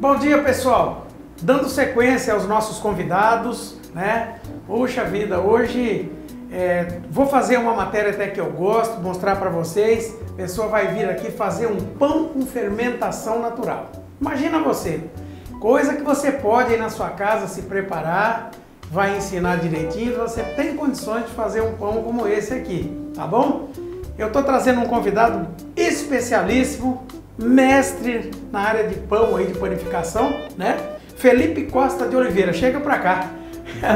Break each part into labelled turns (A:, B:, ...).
A: Bom dia, pessoal! Dando sequência aos nossos convidados, né? Puxa vida, hoje vou fazer uma matéria até que eu gosto, mostrar para vocês. A pessoa vai vir aqui fazer um pão com fermentação natural. Imagina você, coisa que você pode aí na sua casa se preparar, vai ensinar direitinho, você tem condições de fazer um pão como esse aqui, tá bom? Eu estou trazendo um convidado especialíssimo, mestre na área de pão aí, de panificação, né? Felipe Costa de Oliveira, chega pra cá.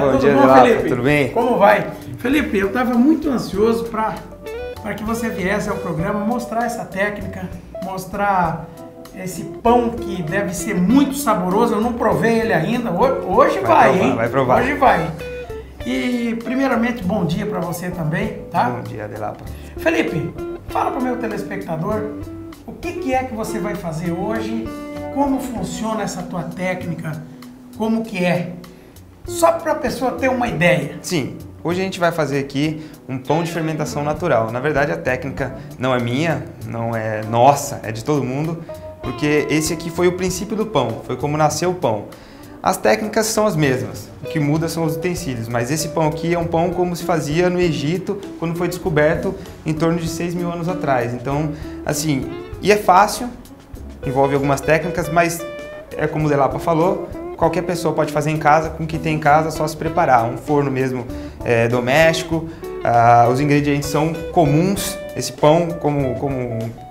B: Bom dia, bom, Felipe? Tudo bem?
A: Como vai? Felipe, eu estava muito ansioso para que você viesse ao programa mostrar essa técnica, mostrar esse pão que deve ser muito saboroso. Eu não provei ele ainda, hoje vai, provar, hein?
B: Vai provar.
A: Hoje vai. E primeiramente, bom dia para você também, tá?
B: Bom dia, Adelapa.
A: Felipe, fala para o meu telespectador o que é que você vai fazer hoje, como funciona essa tua técnica, como que é, só para a pessoa ter uma ideia.
B: Sim, hoje a gente vai fazer aqui um pão de fermentação natural. Na verdade, a técnica não é minha, não é nossa, é de todo mundo, porque esse aqui foi o princípio do pão, foi como nasceu o pão. As técnicas são as mesmas, o que muda são os utensílios, mas esse pão aqui é um pão como se fazia no Egito, quando foi descoberto em torno de 6.000 anos atrás. Então, assim, e é fácil, envolve algumas técnicas, mas é como o Delapa falou, qualquer pessoa pode fazer em casa, com o que tem em casa, só se preparar. Um forno mesmo doméstico, os ingredientes são comuns. Esse pão, como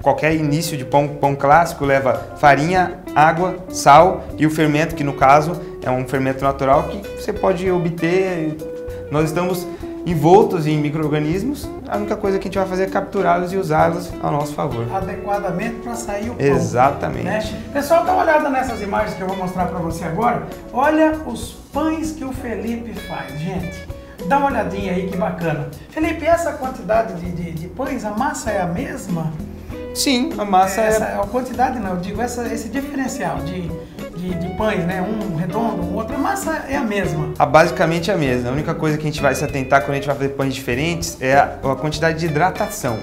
B: qualquer início de pão clássico, leva farinha, água, sal e o fermento, que no caso é um fermento natural que você pode obter. Nós estamos envoltos em micro-organismos, a única coisa que a gente vai fazer é capturá-los e usá-los ao nosso favor.
A: Adequadamente para sair o pão.
B: Exatamente.
A: Né? Pessoal, dá uma olhada nessas imagens que eu vou mostrar para você agora. Olha os pães que o Felipe faz, gente. Dá uma olhadinha aí, que bacana. Felipe, essa quantidade de pães, a massa é a mesma?
B: Sim, a massa
A: A quantidade não, eu digo esse diferencial de pães, né? Um redondo, o outro, a massa é a mesma.
B: Basicamente a mesma. A única coisa que a gente vai se atentar quando a gente vai fazer pães diferentes é a quantidade de hidratação.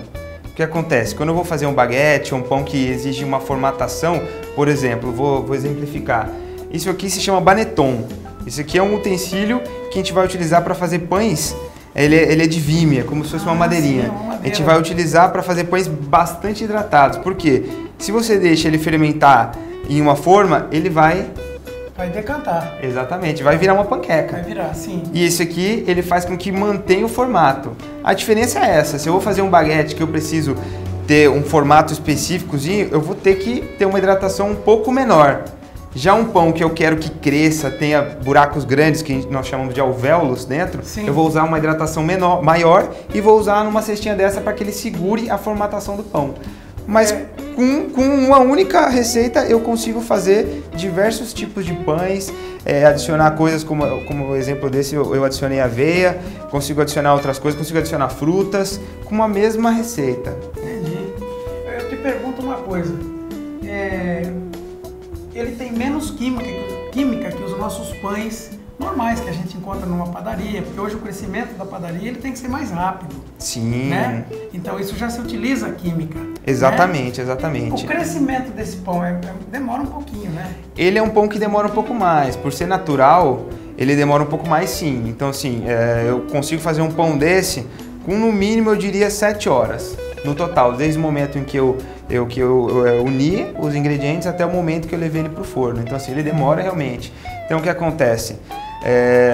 B: O que acontece? Quando eu vou fazer um baguete ou um pão que exige uma formatação, por exemplo, vou exemplificar. Isso aqui se chama baneton. Isso aqui é um utensílio que a gente vai utilizar para fazer pães. Ele é de vímia, como se fosse uma madeirinha.
A: Sim, uma madeira.
B: A gente vai utilizar para fazer pães bastante hidratados. Por quê? Se você deixa ele fermentar em uma forma, ele vai
A: decantar.
B: Exatamente, vai virar uma panqueca.
A: Vai virar, sim.
B: E esse aqui, ele faz com que mantenha o formato. A diferença é essa. Se eu vou fazer um baguete que eu preciso ter um formato específicozinho, eu vou ter que ter uma hidratação um pouco menor. Já um pão que eu quero que cresça, tenha buracos grandes, que nós chamamos de alvéolos dentro, sim, eu vou usar uma hidratação maior e vou usar numa cestinha dessa para que ele segure a formatação do pão. Mas com uma única receita eu consigo fazer diversos tipos de pães, adicionar coisas como o exemplo desse, eu adicionei aveia, consigo adicionar outras coisas, consigo adicionar frutas, com uma mesma receita.
A: Entendi. Eu te pergunto uma coisa, ele tem menos química que os nossos pães normais que a gente encontra numa padaria, porque hoje o crescimento da padaria ele tem que ser mais rápido.
B: Sim.
A: Né? Então isso já se utiliza a química.
B: Exatamente,
A: né?
B: Exatamente.
A: O crescimento desse pão demora um pouquinho, né?
B: Ele é um pão que demora um pouco mais. Por ser natural, ele demora um pouco mais, sim. Então, assim, eu consigo fazer um pão desse com, no mínimo, eu diria 7 horas no total, desde o momento em que eu uni os ingredientes até o momento que eu levei ele para o forno. Então, assim, ele demora realmente. Então, o que acontece?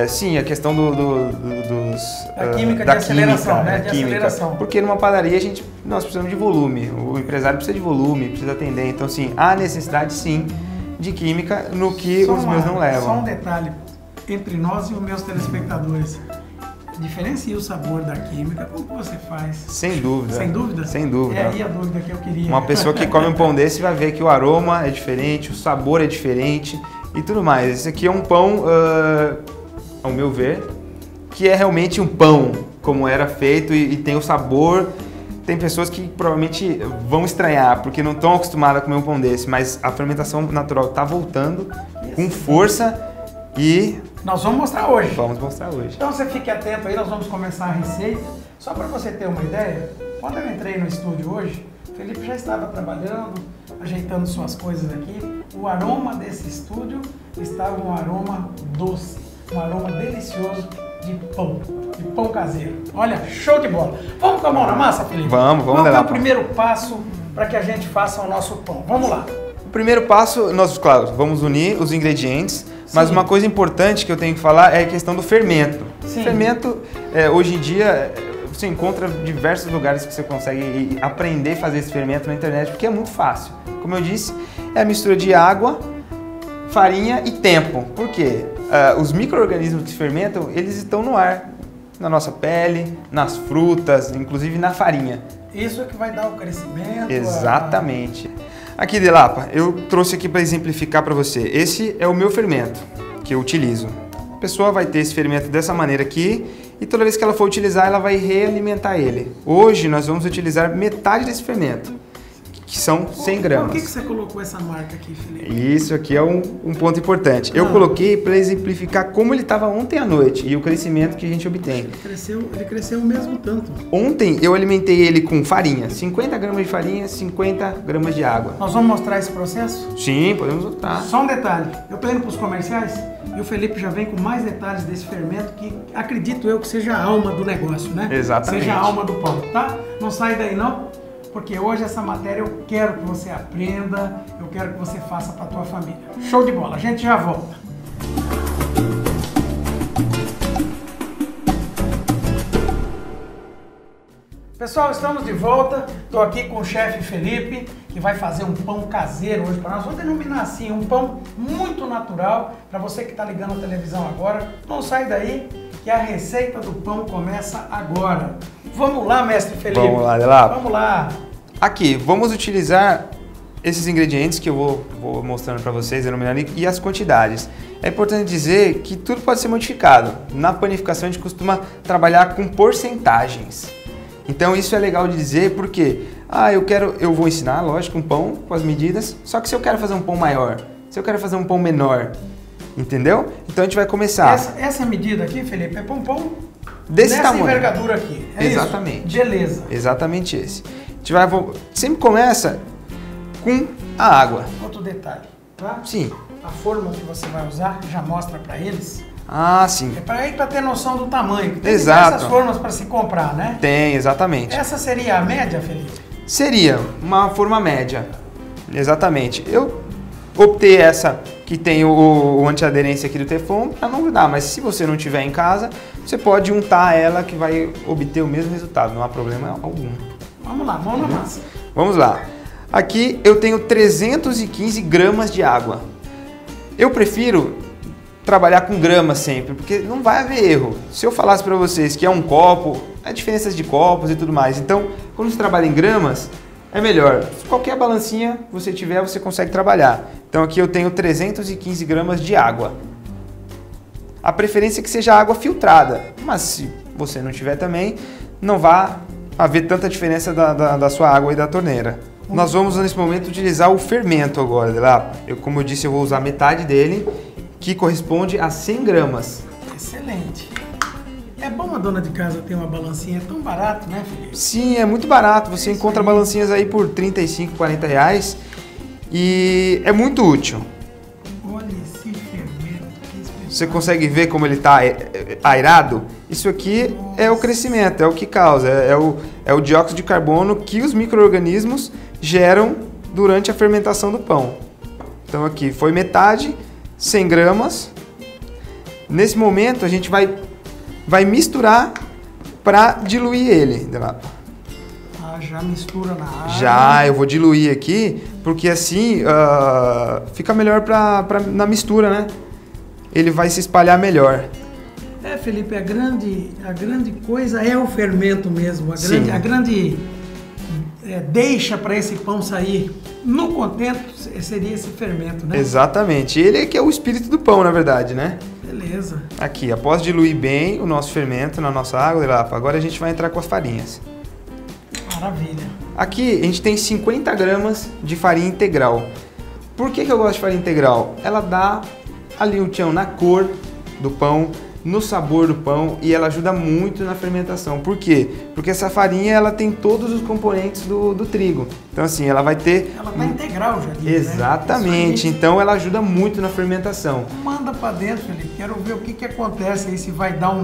B: Sim, a questão
A: da química de aceleração, né? De aceleração.
B: Porque numa padaria nós precisamos de volume, o empresário precisa de volume, precisa atender. Então, sim, há necessidade, sim, de química no que os meus não levam.
A: Só um detalhe, entre nós e os meus telespectadores, diferencia o sabor da química, como que você faz?
B: Sem dúvida.
A: Sem dúvida?
B: Sem dúvida.
A: É aí a dúvida que eu queria.
B: Uma pessoa que come um pão desse vai ver que o aroma é diferente, o sabor é diferente e tudo mais. Esse aqui é um pão, ao meu ver, que é realmente um pão, como era feito e tem o sabor. Tem pessoas que provavelmente vão estranhar, porque não estão acostumadas a comer um pão desse, mas a fermentação natural está voltando com força e...
A: Nós vamos mostrar hoje.
B: Vamos mostrar hoje.
A: Então você fique atento aí, nós vamos começar a receita. Só para você ter uma ideia, quando eu entrei no estúdio hoje, o Felipe já estava trabalhando, ajeitando suas coisas aqui. o aroma desse estúdio estava um aroma doce, um aroma delicioso de pão caseiro. Olha, show de bola. Vamos com a mão na massa, Felipe?
B: Vamos
A: Qual é
B: lá.
A: o primeiro passo para que a gente faça o nosso pão? Vamos lá.
B: O primeiro passo, nós, claro, vamos unir os ingredientes, mas
A: Sim.
B: uma coisa importante que eu tenho que falar é a questão do fermento.
A: Sim.
B: O fermento, hoje em dia, você encontra diversos lugares que você consegue aprender a fazer esse fermento na internet, porque é muito fácil. Como eu disse, é a mistura de água, farinha e tempo. Por quê? Os micro-organismos que fermentam, eles estão no ar, na nossa pele, nas frutas, inclusive na farinha.
A: Isso é que vai dar o crescimento.
B: Exatamente. Aqui, Delapa, eu trouxe aqui para exemplificar para você. Esse é o meu fermento que eu utilizo. A pessoa vai ter esse fermento dessa maneira aqui e toda vez que ela for utilizar, ela vai realimentar ele. Hoje nós vamos utilizar metade desse fermento, que são 100 gramas.
A: Por que você colocou essa marca aqui, Felipe?
B: Isso aqui é um ponto importante. Eu coloquei para exemplificar como ele estava ontem à noite e o crescimento que a gente obtém.
A: Ele cresceu o mesmo tanto.
B: Ontem eu alimentei ele com farinha, 50 gramas de farinha, 50 gramas de água.
A: Nós vamos mostrar esse processo?
B: Sim, podemos mostrar.
A: Só um detalhe, eu tô indo para os comerciais e o Felipe já vem com mais detalhes desse fermento que acredito eu que seja a alma do negócio, né?
B: Exatamente.
A: Seja a alma do pão, tá? Não sai daí não, porque hoje essa matéria eu quero que você aprenda, eu quero que você faça para tua família. Show de bola, a gente já volta. Pessoal, estamos de volta. Estou aqui com o chefe Felipe, que vai fazer um pão caseiro hoje para nós. Vou denominar assim, um pão muito natural. Para você que está ligando a televisão agora, não sai daí, que a receita do pão começa agora. Vamos lá, mestre Felipe.
B: Vamos lá, Delapa.
A: Vamos lá.
B: Aqui, vamos utilizar esses ingredientes que eu vou mostrando para vocês, denominando e as quantidades. É importante dizer que tudo pode ser modificado. Na panificação a gente costuma trabalhar com porcentagens. Então isso é legal de dizer porque, eu vou ensinar, lógico, um pão com as medidas, só que se eu quero fazer um pão maior, se eu quero fazer um pão menor, entendeu? Então a gente vai começar.
A: Essa medida aqui, Felipe, é para um pão
B: desse tamanho.
A: Nessa envergadura aqui. É
B: exatamente.
A: Isso? Beleza.
B: Exatamente esse. A gente sempre começa com a água.
A: Outro detalhe, tá?
B: Sim.
A: A forma que você vai usar já mostra para eles.
B: Ah, sim.
A: É para ter noção do tamanho. Tem
B: Exato.
A: diversas formas para se comprar, né?
B: Tem, exatamente.
A: Essa seria a média, Felipe?
B: Seria uma forma média. Exatamente. Eu optei essa que tem o antiaderência aqui do Teflon para não grudar, mas se você não tiver em casa, você pode untar ela que vai obter o mesmo resultado, não há problema algum.
A: Vamos lá, mão na massa.
B: Vamos lá. Aqui eu tenho 315 gramas de água. Eu prefiro trabalhar com gramas sempre, porque não vai haver erro. Se eu falasse para vocês que é um copo, há diferenças de copos e tudo mais. Então, quando você trabalha em gramas, é melhor. Qualquer balancinha que você tiver, você consegue trabalhar. Então aqui eu tenho 315 gramas de água. A preferência é que seja água filtrada, mas se você não tiver também, não vai haver tanta diferença da sua água e da torneira. Nós vamos nesse momento utilizar o fermento agora, Delapa. Como eu disse, eu vou usar metade dele, que corresponde a 100 gramas.
A: Excelente. É bom a dona de casa ter uma balancinha, é tão barato, né, Felipe?
B: Sim, é muito barato. Você encontra balancinhas aí por 35, 40 reais e é muito útil.
A: Olha esse fermento, que especial.
B: Você consegue ver como ele está airado? Isso aqui é o crescimento, é o que causa, é o dióxido de carbono que os micro-organismos geram durante a fermentação do pão. Então aqui foi metade, 100 gramas. Nesse momento a gente vai misturar para diluir ele.
A: Já mistura na água.
B: Já, eu vou diluir aqui, porque assim fica melhor na mistura, né? Ele vai se espalhar melhor.
A: Felipe, a grande coisa é o fermento mesmo. A grande deixa para esse pão sair no contento seria esse fermento, né?
B: Exatamente. Ele é que é o espírito do pão, na verdade, né?
A: Beleza.
B: Aqui, após diluir bem o nosso fermento na nossa água, agora a gente vai entrar com as farinhas.
A: Maravilha.
B: Aqui a gente tem 50 gramas de farinha integral. Por que eu gosto de farinha integral? Ela dá ali um tchan na cor do pão, no sabor do pão e ela ajuda muito na fermentação. Por quê? Porque essa farinha ela tem todos os componentes do trigo. Então assim, ela vai ter...
A: Ela tá integral, já disse,
B: exatamente, né? Então ela ajuda muito na fermentação.
A: Manda para dentro, Felipe, quero ver o que acontece aí, se vai dar um...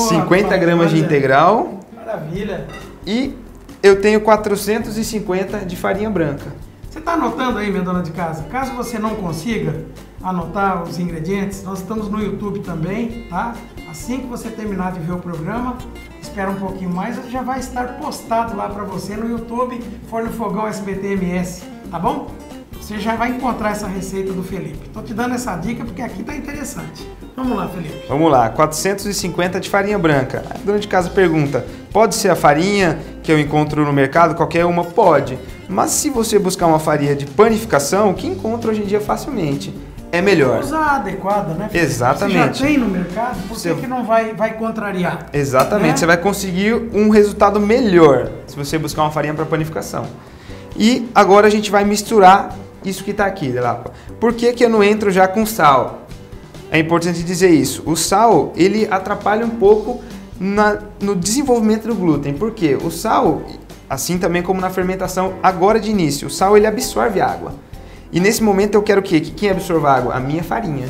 B: 50 gramas de integral.
A: Maravilha.
B: E eu tenho 450 de farinha branca.
A: Você está anotando aí, minha dona de casa? Caso você não consiga anotar os ingredientes, nós estamos no YouTube também, tá? Assim que você terminar de ver o programa, espera um pouquinho mais, ele já vai estar postado lá para você no YouTube, Forno Fogão SBT-MS, tá bom? Você já vai encontrar essa receita do Felipe. Estou te dando essa dica porque aqui tá interessante. Vamos lá, Felipe.
B: Vamos lá, 450 de farinha branca. A dona de casa pergunta, pode ser a farinha que eu encontro no mercado, qualquer uma? Pode. Mas se você buscar uma farinha de panificação, que encontra hoje em dia facilmente, é melhor.
A: Usar a adequada, né, Felipe?
B: Exatamente.
A: Você já tem no mercado, por que não vai contrariar?
B: Exatamente, né? Você vai conseguir um resultado melhor se você buscar uma farinha para panificação. E agora a gente vai misturar isso que está aqui, Delapa. Por que eu não entro já com sal? É importante dizer isso. O sal, ele atrapalha um pouco no desenvolvimento do glúten. Por quê? O sal, assim também como na fermentação, agora de início, o sal ele absorve água. E nesse momento eu quero o quê? Que quem absorva água? A minha farinha.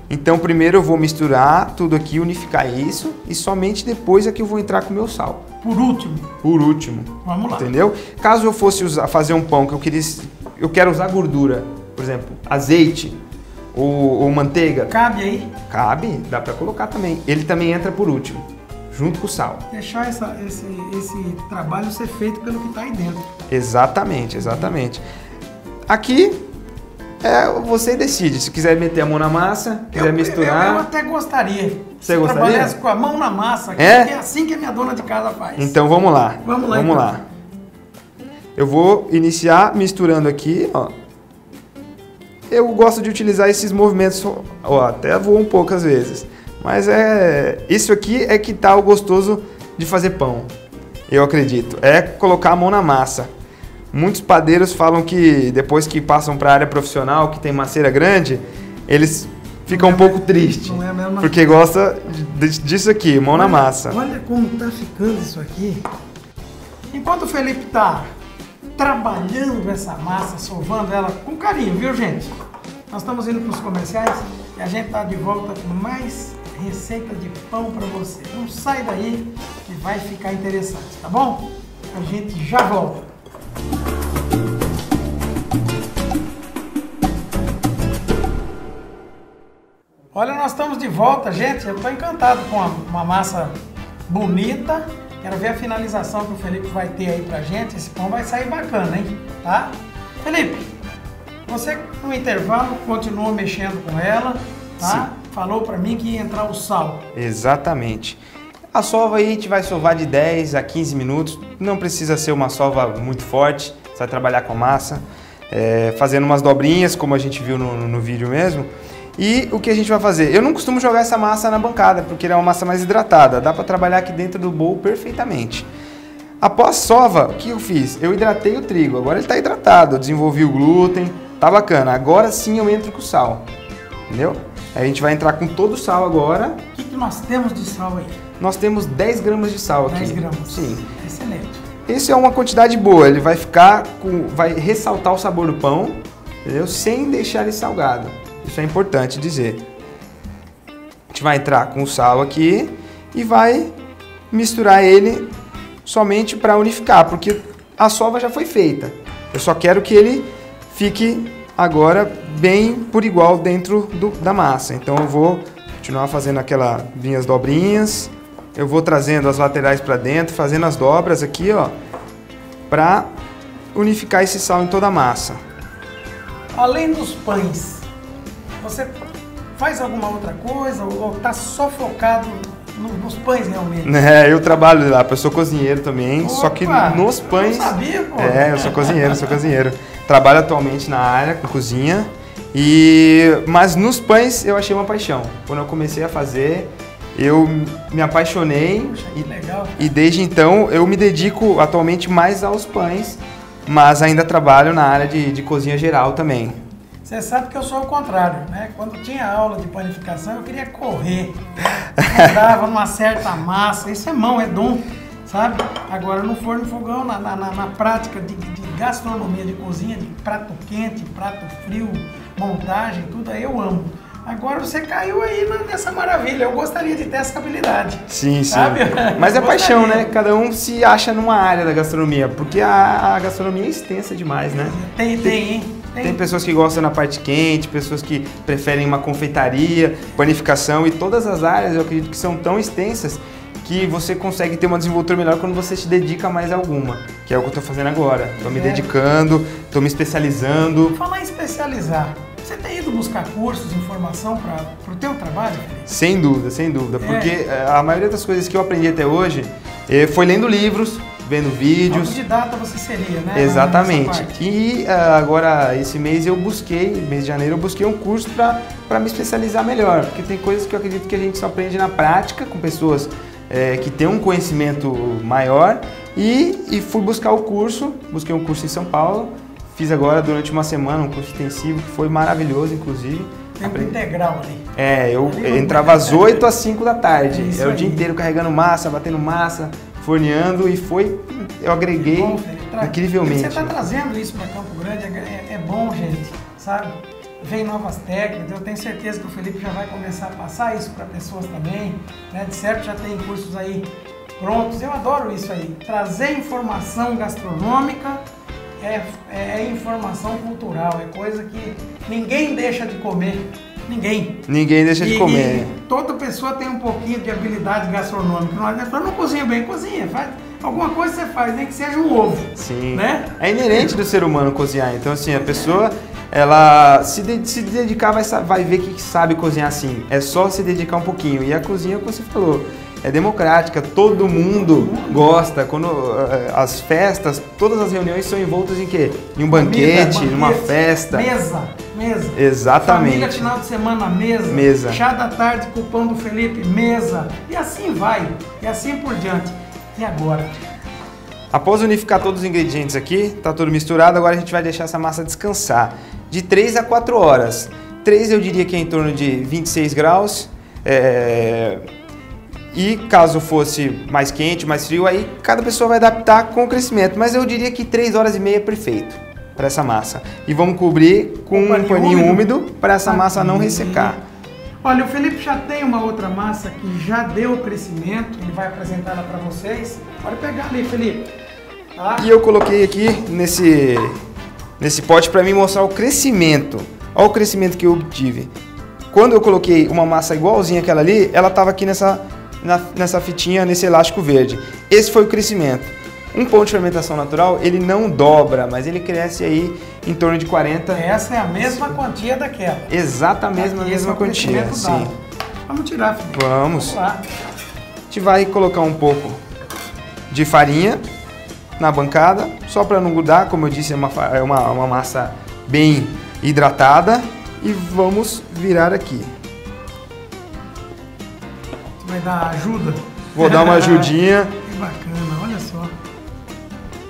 B: Então primeiro eu vou misturar tudo aqui, unificar isso, e somente depois é que eu vou entrar com o meu sal.
A: Por último?
B: Por último.
A: Vamos lá.
B: Entendeu? Caso eu fosse fazer um pão que eu quero usar gordura, por exemplo, azeite ou manteiga.
A: Cabe aí?
B: Cabe, dá pra colocar também. Ele também entra por último, junto com o sal.
A: Deixar esse trabalho ser feito pelo que está aí dentro.
B: Exatamente, exatamente. Aqui, você decide. Se quiser meter a mão na massa, quiser misturar...
A: Eu até gostaria.
B: Você gostaria?
A: Trabalhasse com a mão na massa, que
B: é
A: assim que a minha dona de casa faz.
B: Então vamos lá.
A: Vamos lá.
B: Vamos lá. Eu vou iniciar misturando aqui, ó. Eu gosto de utilizar esses movimentos, ó, até vou um pouco às vezes. Mas isso aqui é que tá o gostoso de fazer pão. Eu acredito. É colocar a mão na massa. Muitos padeiros falam que depois que passam para a área profissional, que tem maceira grande, eles ficam um pouco tristes.
A: Não é a mesma
B: porque gosta disso aqui, mão na massa.
A: Olha como tá ficando isso aqui. Enquanto o Felipe tá trabalhando essa massa, sovando ela com carinho, viu, gente? Nós estamos indo para os comerciais e a gente tá de volta com mais receita de pão para você. Não sai daí que vai ficar interessante, tá bom? A gente já volta. Olha, nós estamos de volta, gente. Eu estou encantado com uma massa bonita. Quero ver a finalização que o Felipe vai ter aí pra gente. Esse pão vai sair bacana, hein? Tá? Felipe, você no intervalo continuou mexendo com ela, tá? Sim. Falou pra mim que ia entrar o sal.
B: Exatamente. A sova aí a gente vai sovar de 10 a 15 minutos. Não precisa ser uma sova muito forte. Você vai trabalhar com a massa, fazendo umas dobrinhas, como a gente viu no vídeo mesmo. E o que a gente vai fazer? Eu não costumo jogar essa massa na bancada, porque ela é uma massa mais hidratada. Dá para trabalhar aqui dentro do bowl perfeitamente. Após sova, o que eu fiz? Eu hidratei o trigo, agora ele está hidratado. Eu desenvolvi o glúten, tá bacana. Agora sim eu entro com o sal, entendeu? Aí a gente vai entrar com todo o sal agora.
A: O que nós temos de sal aí?
B: Nós temos 10 gramas de sal aqui.
A: 10 gramas?
B: Sim.
A: Excelente.
B: Isso é uma quantidade boa, ele vai vai ressaltar o sabor do pão, entendeu? Sem deixar ele salgado. Isso é importante dizer. A gente vai entrar com o sal aqui e vai misturar ele somente para unificar, porque a sova já foi feita. Eu só quero que ele fique agora bem por igual dentro da massa. Então eu vou continuar fazendo aquelas minhas dobrinhas. Eu vou trazendo as laterais para dentro, fazendo as dobras aqui, ó, para unificar esse sal em toda a massa.
A: Além dos pães, você faz alguma outra coisa ou tá só focado nos pães realmente?
B: Eu trabalho lá, eu sou cozinheiro também, só que nos pães...
A: Eu não sabia, pô.
B: Eu sou cozinheiro. Trabalho atualmente na área, com cozinha, mas nos pães eu achei uma paixão. Quando eu comecei a fazer, eu me apaixonei.
A: Puxa, que legal.
B: E desde então eu me dedico atualmente mais aos pães, mas ainda trabalho na área de cozinha geral também.
A: Você sabe que eu sou o contrário, né? Quando tinha aula de panificação, eu queria correr. Eu dava numa certa massa, isso é mão, é dom, sabe? Agora no forno e fogão, na prática de gastronomia, de cozinha, de prato quente, prato frio, montagem, tudo aí eu amo. Agora você caiu aí nessa maravilha, eu gostaria de ter essa habilidade.
B: Sim,
A: sabe?
B: sim. Mas é paixão, né? Cada um se acha numa área da gastronomia, porque a gastronomia é extensa demais, né? Tem pessoas que gostam na parte quente, pessoas que preferem uma confeitaria, panificação, e todas as áreas eu acredito que são tão extensas que você consegue ter uma desenvoltura melhor quando você se dedica mais a alguma, que é o que eu estou fazendo agora. Estou me dedicando, estou me especializando.
A: Falar em especializar, você tem ido buscar cursos, informação para o teu trabalho, Felipe?
B: Sem dúvida, porque a maioria das coisas que eu aprendi até hoje foi lendo livros, vendo vídeos.
A: Autodidata você seria, né?
B: Exatamente. E agora, esse mês mês de janeiro, eu busquei um curso para me especializar melhor, porque tem coisas que eu acredito que a gente só aprende na prática, com pessoas que têm um conhecimento maior, e fui buscar o curso, busquei um curso em São Paulo, fiz agora durante uma semana um curso intensivo, que foi maravilhoso, inclusive.
A: Tempo integral ali.
B: Eu entrava às 8 às 5 da tarde, era o dia inteiro carregando massa, batendo massa, forneando, e eu agreguei incrivelmente.
A: Você está trazendo isso para Campo Grande, é bom, gente, sabe? Vem novas técnicas, eu tenho certeza que o Felipe já vai começar a passar isso para pessoas também, né? De certo já tem cursos aí prontos, eu adoro isso aí. Trazer informação gastronômica é informação cultural, é coisa que ninguém deixa de comer. Ninguém
B: deixa de comer.
A: E toda pessoa tem um pouquinho de habilidade gastronômica. Eu não cozinho bem, cozinha, faz. Alguma coisa você faz, nem que seja um ovo.
B: Sim.
A: Né?
B: É inerente do ser humano cozinhar. Então, assim, a pessoa, ela se dedicar, vai ver que sabe cozinhar assim. É só se dedicar um pouquinho. E a cozinha, como você falou, é democrática, todo mundo gosta. Quando as festas, todas as reuniões são envoltas em quê? Em um banquete, numa festa.
A: Mesa.
B: Exatamente.
A: Família, final de semana, mesa. Chá da tarde com o pão do Felipe, mesa. E assim vai, e assim por diante. E agora?
B: Após unificar todos os ingredientes aqui, tá tudo misturado, agora a gente vai deixar essa massa descansar de 3 a 4 horas. 3 eu diria que é em torno de 26 graus. E caso fosse mais quente, mais frio, aí cada pessoa vai adaptar com o crescimento. Mas eu diria que 3 horas e meia é perfeito para essa massa. E vamos cobrir com um paninho úmido para essa massa não ressecar.
A: Olha, o Felipe já tem uma outra massa que já deu crescimento, ele vai apresentar ela para vocês. Pode pegar ali, Felipe. Tá?
B: E eu coloquei aqui nesse pote para mim mostrar o crescimento. Olha o crescimento que eu obtive. Quando eu coloquei uma massa igualzinha àquela ali, ela estava aqui nessa fitinha, nesse elástico verde. Esse foi o crescimento. Um pão de fermentação natural, ele não dobra, mas ele cresce aí em torno de 40...
A: Essa é a mesma quantia daquela.
B: Exatamente a mesma quantia, sim.
A: Vamos tirar, Felipe.
B: Vamos.
A: Lá.
B: A gente vai colocar um pouco de farinha na bancada, só para não grudar, como eu disse, é uma massa bem hidratada. E vamos virar aqui.
A: Você vai dar ajuda?
B: Vou dar uma ajudinha.
A: Que bacana, olha só.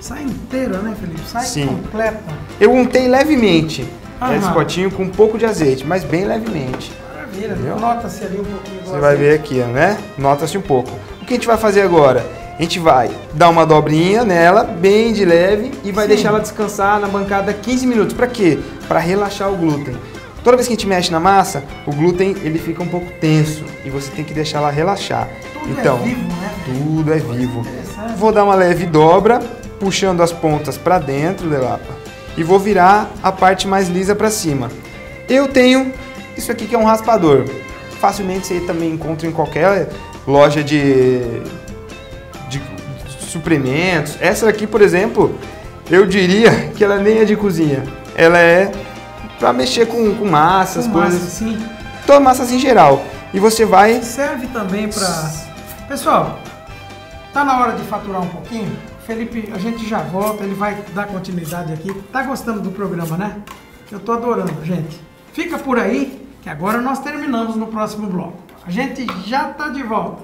A: Sai inteira, né, Felipe? Sai
B: Sim.
A: Completa.
B: Eu untei levemente esse potinho com um pouco de azeite, mas bem levemente.
A: Maravilha, nota-se ali um pouquinho do
B: Você vai ver aqui, né? Nota-se um pouco. O que a gente vai fazer agora? A gente vai dar uma dobrinha nela, bem de leve, e vai deixar ela descansar na bancada 15 minutos. Para quê? Para relaxar o glúten. Toda vez que a gente mexe na massa, o glúten ele fica um pouco tenso e você tem que deixar ela relaxar.
A: Tudo é vivo, né?
B: Tudo é vivo. Vou dar uma leve dobra, puxando as pontas para dentro, Delapa, e vou virar a parte mais lisa para cima. Eu tenho isso aqui que é um raspador. Facilmente você também encontra em qualquer loja de suprimentos. Essa aqui, por exemplo, eu diria que ela nem é de cozinha. Ela é para mexer com massas, coisas.
A: Sim.
B: Toda massas em geral. E você vai...
A: Serve também para... Pessoal, tá na hora de faturar um pouquinho? Felipe, a gente já volta, ele vai dar continuidade aqui. Tá gostando do programa, né? Eu tô adorando, gente. Fica por aí, que agora nós terminamos no próximo bloco. A gente já tá de volta.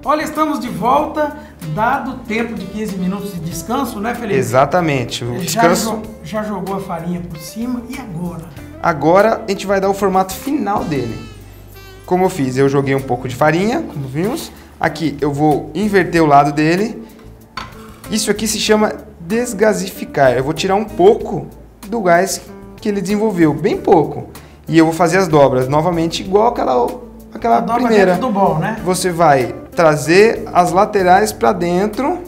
A: Olha, estamos de volta, dado o tempo de 15 minutos de descanso, né, Felipe?
B: Exatamente. O descanso...
A: Já jogou a farinha por cima, e agora?
B: Agora a gente vai dar o formato final dele. Como eu fiz, eu joguei um pouco de farinha, como vimos. Aqui eu vou inverter o lado dele. Isso aqui se chama desgasificar. Eu vou tirar um pouco do gás que ele desenvolveu, bem pouco. E eu vou fazer as dobras novamente igual aquela primeira.
A: Dentro do bol, né?
B: Você vai trazer as laterais para dentro.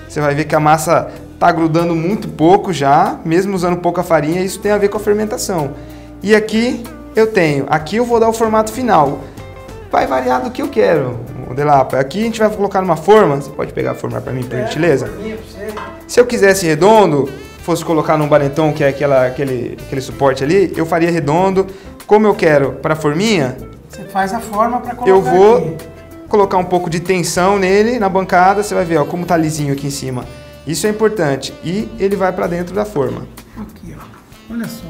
B: Você vai ver que a massa tá grudando muito pouco já, mesmo usando pouca farinha. Isso tem a ver com a fermentação. E aqui eu vou dar o formato final. Vai variar do que eu quero, Delapa. Aqui a gente vai colocar numa forma. Você pode pegar a forma para mim, por gentileza? Se eu quisesse redondo, fosse colocar num barenton, que é aquele suporte ali, eu faria redondo. Como eu quero para a forminha,
A: você faz a forma para colocar.
B: Eu vou
A: aqui.
B: Colocar um pouco de tensão nele na bancada. Você vai ver, ó, como tá lisinho aqui em cima. Isso é importante. E ele vai para dentro da forma.
A: Aqui, ó. Olha só.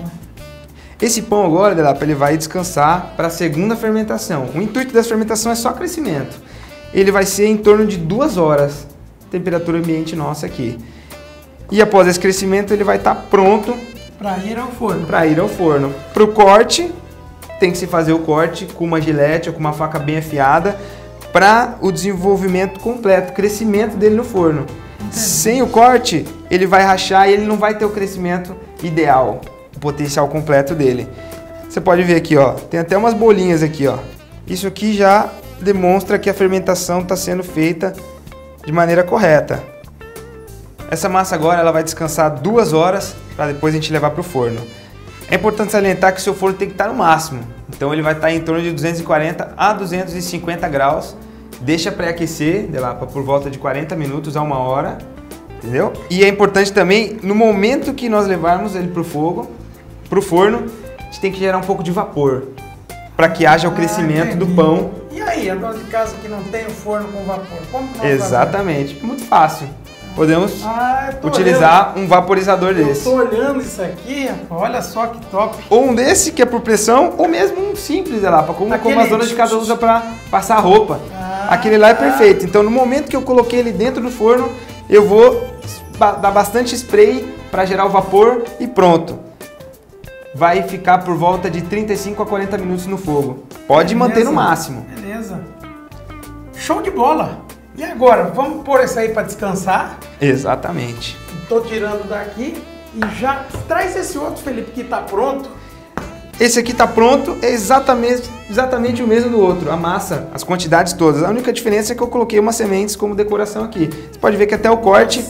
B: Esse pão agora, Delapa, ele vai descansar para a segunda fermentação. O intuito dessa fermentação é só crescimento. Ele vai ser em torno de 2 horas, temperatura ambiente nossa aqui. E após esse crescimento, ele vai estar pronto
A: para ir ao forno.
B: Para o corte, tem que se fazer o corte com uma gilete ou com uma faca bem afiada para o desenvolvimento completo, crescimento dele no forno. Entendi. Sem o corte, ele vai rachar e ele não vai ter o crescimento ideal. Potencial completo dele. Você pode ver aqui, ó, tem até umas bolinhas aqui, ó. Isso aqui já demonstra que a fermentação está sendo feita de maneira correta. Essa massa agora ela vai descansar 2 horas para depois a gente levar para o forno. É importante salientar que o seu forno tem que estar no máximo. Então ele vai estar em torno de 240 a 250 graus. Deixa pré-aquecer, Delapa, por volta de 40 minutos a 1 hora. Entendeu? E é importante também, no momento que nós levarmos ele para o forno, a gente tem que gerar um pouco de vapor, para que haja o crescimento do pão.
A: E aí, a dona de casa que não tem o forno com vapor, como nós
B: Exatamente, fazemos? Muito fácil. Podemos utilizar um vaporizador desse.
A: Eu tô olhando isso aqui, olha só que top.
B: Ou um desse que é por pressão, ou mesmo um simples, lá, como as donas de casa usam para passar roupa. Aquele lá é perfeito. Então no momento que eu coloquei ele dentro do forno, eu vou dar bastante spray para gerar o vapor e pronto. Vai ficar por volta de 35 a 40 minutos no fogo. Pode manter no máximo.
A: Beleza. Show de bola. E agora, vamos pôr esse aí para descansar?
B: Exatamente.
A: Tô tirando daqui e já traz esse outro, Felipe, que tá pronto.
B: Esse aqui tá pronto, é exatamente o mesmo do outro, a massa, as quantidades todas. A única diferença é que eu coloquei umas sementes como decoração aqui. Você pode ver que até o corte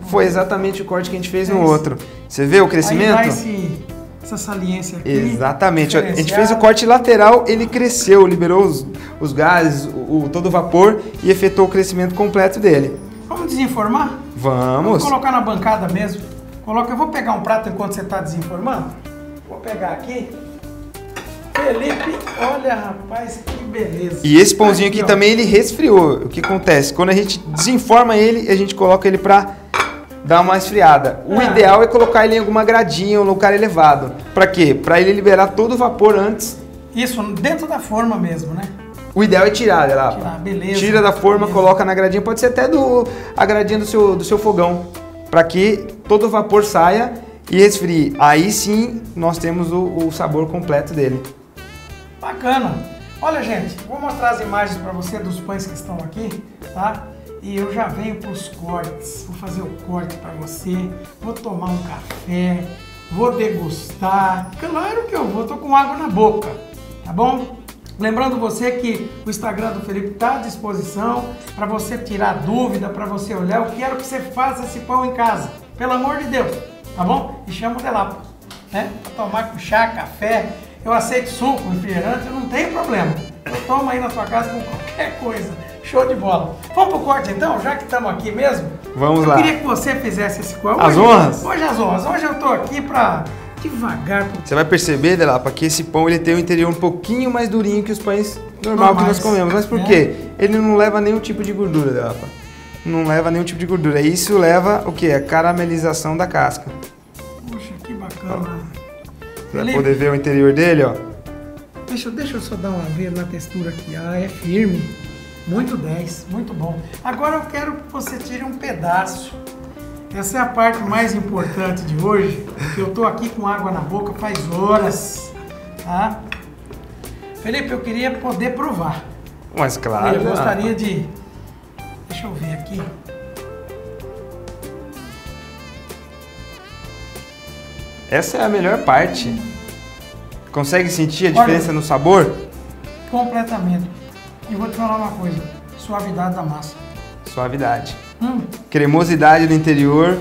B: foi exatamente o corte que a gente fez no outro. Você vê o crescimento?
A: Aí vai essa saliência aqui.
B: Exatamente. A gente fez o corte lateral, ele cresceu, liberou os gases, todo o vapor e efetuou o crescimento completo dele.
A: Vamos desenformar?
B: Vamos
A: colocar na bancada mesmo. Eu vou pegar um prato enquanto você está desenformando. Vou pegar aqui. Felipe, olha, rapaz, que beleza.
B: E esse pãozinho aqui também, ele resfriou. O que acontece? Quando a gente desenforma ele, a gente coloca ele para dar uma esfriada. O ideal é colocar ele em alguma gradinha ou lugar elevado. Para quê? Para ele liberar todo o vapor antes.
A: Isso, dentro da forma mesmo, né?
B: O ideal é tirar,
A: beleza.
B: Tira da forma, coloca na gradinha. Pode ser até a gradinha do seu fogão. Para que todo o vapor saia e esfrie. Aí sim, nós temos o sabor completo dele.
A: Bacana. Olha, gente, vou mostrar as imagens para você dos pães que estão aqui, tá? E eu já venho para os cortes. Vou fazer o corte para você. Vou tomar um café. Vou degustar. Claro que eu vou. Tô com água na boca. Tá bom? Lembrando você que o Instagram do Felipe está à disposição para você tirar dúvida, para você olhar. Eu quero que você faça esse pão em casa. Pelo amor de Deus. Tá bom? E chama o Delapa. Né? Para tomar com chá, café. Eu aceito suco, refrigerante. Eu não tenho problema. Eu tomo aí na sua casa com qualquer coisa. Show de bola. Vamos pro corte então, já que estamos aqui mesmo?
B: Vamos lá.
A: Eu queria que você fizesse esse corte.
B: As honras?
A: Hoje as honras. Hoje eu tô aqui pra devagar.
B: Você vai perceber, Delapa, que esse pão ele tem o interior um pouquinho mais durinho que os pães normal que nós comemos. Mas por quê? Ele não leva nenhum tipo de gordura, Delapa. Não leva nenhum tipo de gordura. Isso leva o quê? A caramelização da casca.
A: Puxa, que bacana.
B: Você vai poder ver o interior dele, ó.
A: Deixa eu só dar uma ver na textura aqui. Ah, é firme. Muito 10, muito bom. Agora eu quero que você tire um pedaço. Essa é a parte mais importante de hoje, que eu tô aqui com água na boca faz horas, tá? Felipe, eu queria poder provar.
B: Mas claro.
A: Eu gostaria de... Deixa eu ver aqui.
B: Essa é a melhor parte. Consegue sentir a diferença no sabor?
A: Completamente. E vou te falar uma coisa. Suavidade da massa.
B: Suavidade. Cremosidade do interior.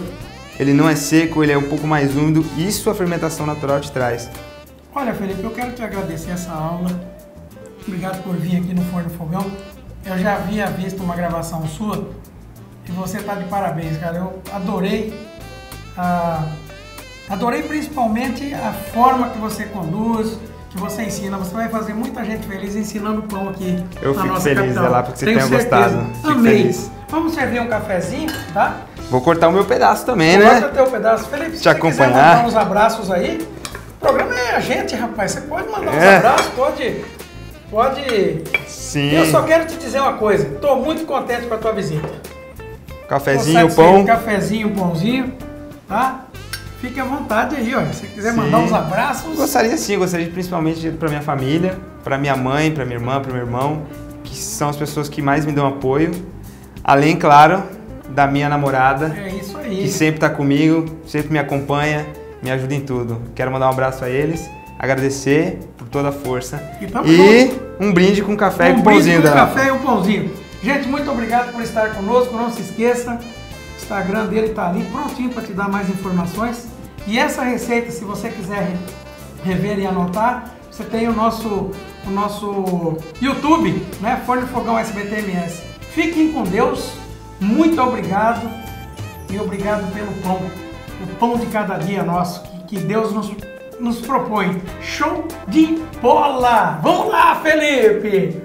B: Ele não é seco, ele é um pouco mais úmido. Isso a fermentação natural te traz.
A: Olha, Felipe, eu quero te agradecer essa aula. Obrigado por vir aqui no Forno Fogão. Eu já havia visto uma gravação sua e você está de parabéns, cara. Eu adorei. Adorei principalmente a forma que você conduz, que você ensina. Você vai fazer muita gente feliz ensinando pão aqui.
B: Eu
A: na
B: fico
A: nossa
B: feliz,
A: capital.
B: é lá porque você
A: Tenho
B: tenha
A: certeza.
B: gostado. Fico
A: Amei.
B: feliz.
A: Vamos servir um cafezinho, tá?
B: Vou cortar o meu pedaço também,
A: Corta
B: né?
A: teu pedaço. Felipe, se
B: Te
A: você quiser
B: acompanhar.
A: mandar uns abraços aí, o programa é a gente, rapaz. Você pode mandar uns
B: É.
A: abraços, pode...
B: Sim.
A: Eu só quero te dizer uma coisa. Tô muito contente com a tua visita.
B: Cafezinho,
A: Tô
B: pão.
A: satisfeito. Cafezinho, pãozinho, tá? Fique à vontade aí, ó. Se quiser mandar
B: Sim.
A: uns abraços...
B: Gostaria sim, gostaria principalmente para minha família, para minha mãe, para minha irmã, para meu irmão, que são as pessoas que mais me dão apoio. Além, claro, da minha namorada,
A: É isso
B: que
A: aí.
B: sempre está comigo, sempre me acompanha, me ajuda em tudo. Quero mandar um abraço a eles, agradecer por toda a força
A: E tamo
B: um brinde com café e com
A: Um brinde
B: pãozinho
A: com
B: dela.
A: café e um pãozinho. Gente, muito obrigado por estar conosco. Não se esqueça, o Instagram dele tá ali prontinho para te dar mais informações. E essa receita, se você quiser rever e anotar, você tem o nosso YouTube, né? Forno Fogão SBT-MS. Fiquem com Deus. Muito obrigado. E obrigado pelo pão. O pão de cada dia nosso que Deus nos propõe. Show de bola! Vamos lá, Felipe!